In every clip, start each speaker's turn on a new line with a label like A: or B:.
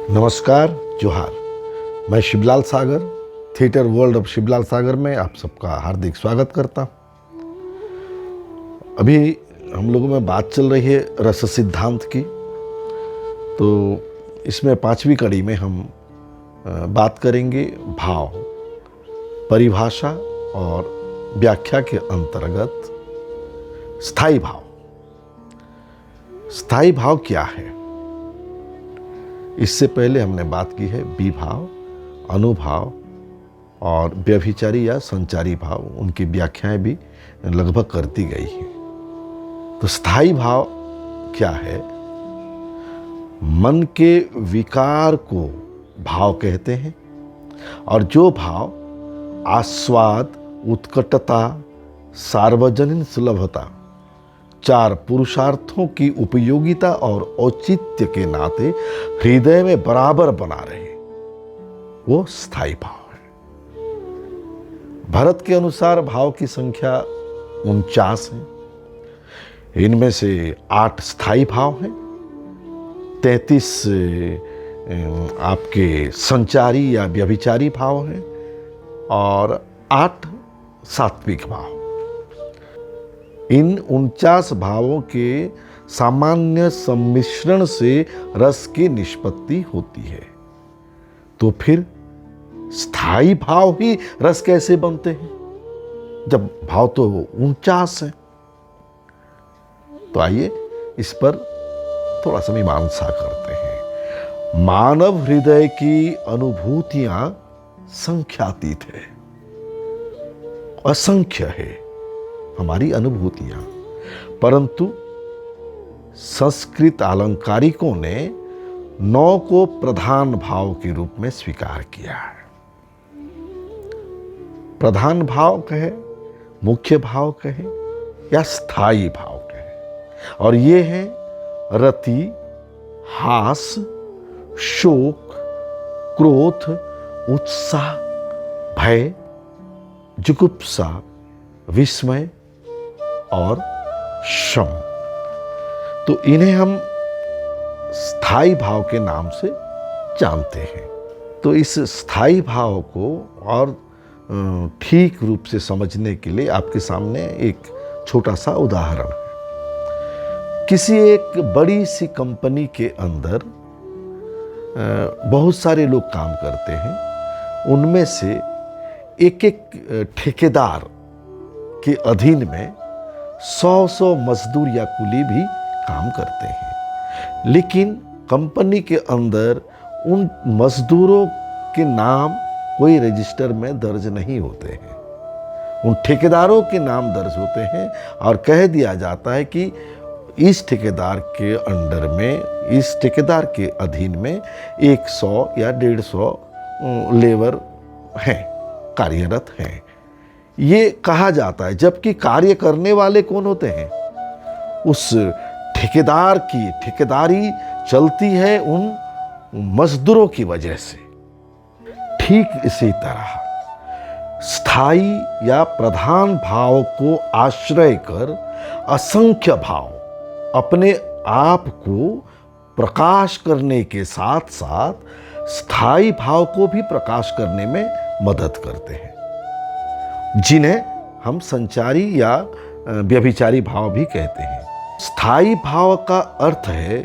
A: नमस्कार, जोहार। मैं शिवलाल सागर, थिएटर वर्ल्ड ऑफ शिवलाल सागर में आप सबका हार्दिक स्वागत करता हूँ। अभी हम लोगों में बात चल रही है रस सिद्धांत की। तो इसमें 5वीं कड़ी में हम बात करेंगे भाव, परिभाषा और व्याख्या के अंतर्गत स्थायी भाव। स्थायी भाव क्या है? इससे पहले हमने बात की है विभाव, अनुभाव और व्यभिचारी या संचारी भाव, उनकी व्याख्याएं भी लगभग कर दी गई हैं। तो स्थायी भाव क्या है? मन के विकार को भाव कहते हैं, और जो भाव आस्वाद, उत्कटता, सार्वजनीन सुलभता, 4 पुरुषार्थों की उपयोगिता और औचित्य के नाते हृदय में बराबर बना रहे, वो स्थायी भाव है। भरत के अनुसार भाव की संख्या 49 है। इनमें से 8 स्थायी भाव हैं, 33 आपके संचारी या व्यभिचारी भाव हैं और 8 सात्विक भाव। इन 49 भावों के सामान्य सम्मिश्रण से रस की निष्पत्ति होती है। तो फिर स्थायी भाव ही रस कैसे बनते हैं, जब भाव तो 49 है? तो आइए इस पर थोड़ा सा मीमांसा करते हैं। मानव हृदय की अनुभूतियां संख्यातीत है, असंख्य है हमारी अनुभूतियां, परंतु संस्कृत आलंकारिकों ने 9 को प्रधान भाव के रूप में स्वीकार किया है। प्रधान भाव कहे, मुख्य भाव कहे या स्थायी भाव कहे, और ये हैं रति, हास, शोक, क्रोध, उत्साह, भय, जुगुप्सा, विस्मय और श्रम। तो इन्हें हम स्थायी भाव के नाम से जानते हैं। तो इस स्थायी भाव को और ठीक रूप से समझने के लिए आपके सामने एक छोटा सा उदाहरण है। किसी एक बड़ी सी कंपनी के अंदर बहुत सारे लोग काम करते हैं। उनमें से एक ठेकेदार के अधीन में 100 मजदूर या कुली भी काम करते हैं, लेकिन कंपनी के अंदर उन मजदूरों के नाम कोई रजिस्टर में दर्ज नहीं होते हैं। उन ठेकेदारों के नाम दर्ज होते हैं और कह दिया जाता है कि इस ठेकेदार के अंडर में, इस ठेकेदार के अधीन में 100 या 150 लेबर हैं, कार्यरत हैं, ये कहा जाता है। जबकि कार्य करने वाले कौन होते हैं? उस ठेकेदार की ठेकेदारी चलती है उन मजदूरों की वजह से। ठीक इसी तरह स्थायी या प्रधान भाव को आश्रय कर असंख्य भाव अपने आप को प्रकाश करने के साथ साथ स्थायी भाव को भी प्रकाश करने में मदद करते हैं, जिन्हें हम संचारी या व्यभिचारी भाव भी कहते हैं। स्थायी भाव का अर्थ है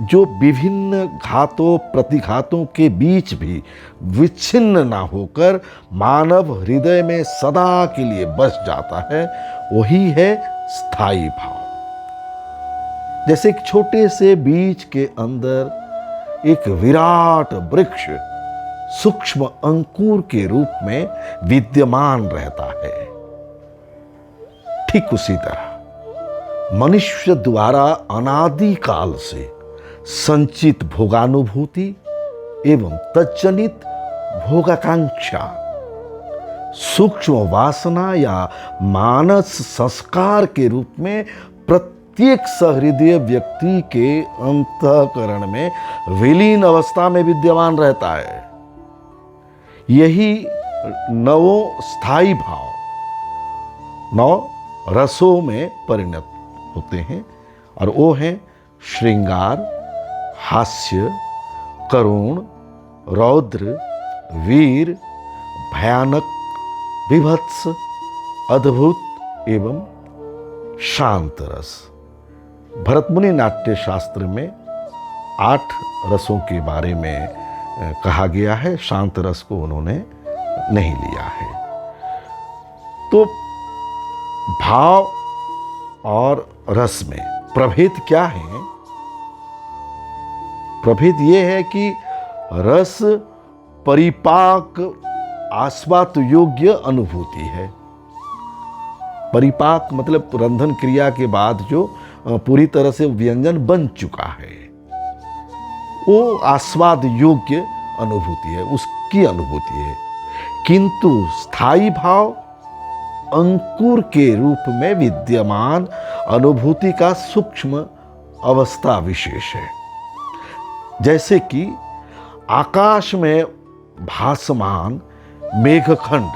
A: जो विभिन्न घातों प्रतिघातों के बीच भी विच्छिन्न ना होकर मानव हृदय में सदा के लिए बस जाता है, वही है स्थायी भाव। जैसे एक छोटे से बीज के अंदर एक विराट वृक्ष सूक्ष्म अंकुर के रूप में विद्यमान रहता है, ठीक उसी तरह मनुष्य द्वारा अनादि काल से संचित भोगानुभूति एवं तज्जनित भोगाकांक्षा सूक्ष्म वासना या मानस संस्कार के रूप में प्रत्येक सहृदय व्यक्ति के अंतःकरण में विलीन अवस्था में विद्यमान रहता है। यही 9 स्थायी भाव 9 रसों में परिणत होते हैं, और वो हैं श्रृंगार, हास्य, करुण, रौद्र, वीर, भयानक, विभत्स, अद्भुत एवं शांत रस। भरतमुनि नाट्य शास्त्र में 8 रसों के बारे में कहा गया है, शांत रस को उन्होंने नहीं लिया है। तो भाव और रस में प्रभेद क्या है? प्रभेद ये है कि रस परिपाक आस्वाद योग्य अनुभूति है। परिपाक मतलब रंधन क्रिया के बाद जो पूरी तरह से व्यंजन बन चुका है, वो आस्वाद योग्य अनुभूति है, उसकी अनुभूति है। किंतु स्थायी भाव अंकुर के रूप में विद्यमान अनुभूति का सूक्ष्म अवस्था विशेष है। जैसे कि आकाश में भासमान मेघखंड,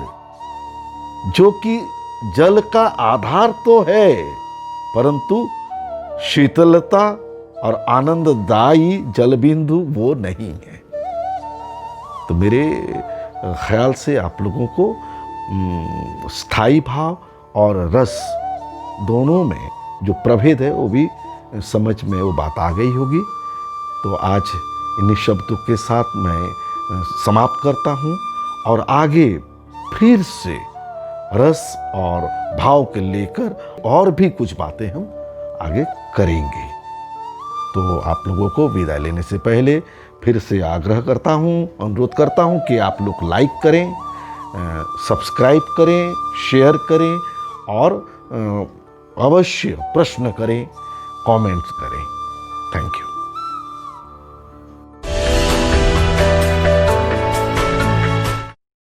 A: जो कि जल का आधार तो है, परंतु शीतलता और आनंददायी जलबिंदु वो नहीं है। तो मेरे ख्याल से आप लोगों को स्थायी भाव और रस दोनों में जो प्रभेद है वो भी समझ में वो बात आ गई होगी। तो आज इन्हीं शब्दों के साथ मैं समाप्त करता हूँ और आगे फिर से रस और भाव के लेकर और भी कुछ बातें हम आगे करेंगे। तो आप लोगों को विदाई लेने से पहले फिर से आग्रह करता हूँ, अनुरोध करता हूँ कि आप लोग लाइक करें, सब्सक्राइब करें, शेयर करें और अवश्य प्रश्न करें, कमेंट्स करें।